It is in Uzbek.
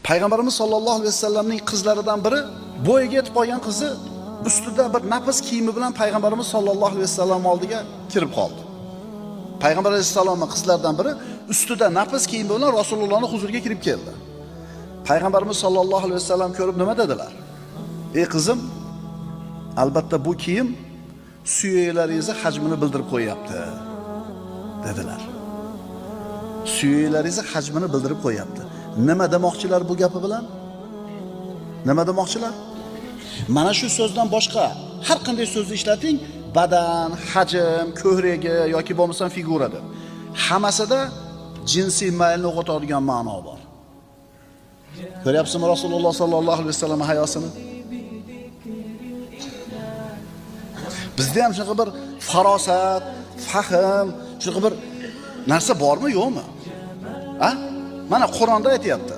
Payg'ambarimiz sollallohu alayhi vasallamning qizlaridan biri bo'yiga yetib qolgan qizi ustida bir nafis kiyimi bilan payg'ambarimiz sollallohu alayhi vasallam oldiga kirib qoldi. Payg'ambar alayhissalomning qizlaridan biri ustida nafis kiyimi bilan Rasulullohning huzuriga kirib keldi. Payg'ambarimiz sollallohu alayhi vasallam ko'rib nima dedilar? Ey qizim, albatta bu kiyim suyaklaringizni hajmini bildirib qo'yapti dedilar. Suyaklaringizni hajmini bildirib qo'yapti. Nima demoqchilar bu gapi bilan? Nima demoqchilar? Mana shu so'zdan boshqa har qanday so'zni ishlating, badan, hajm, ko'hragi yoki bo'lmasam figurada. Hammasida jinsiy maylni o'g'otadigan ma'no bor. Ko'ryapsizmi Rasululloh sollallohu alayhi vasallam hayosini? Bizda ham shunaqa bir farosat, fahm, shunaqa bir narsa bormi, yo'qmi? Ha? Mana Qur'onda aytayapti.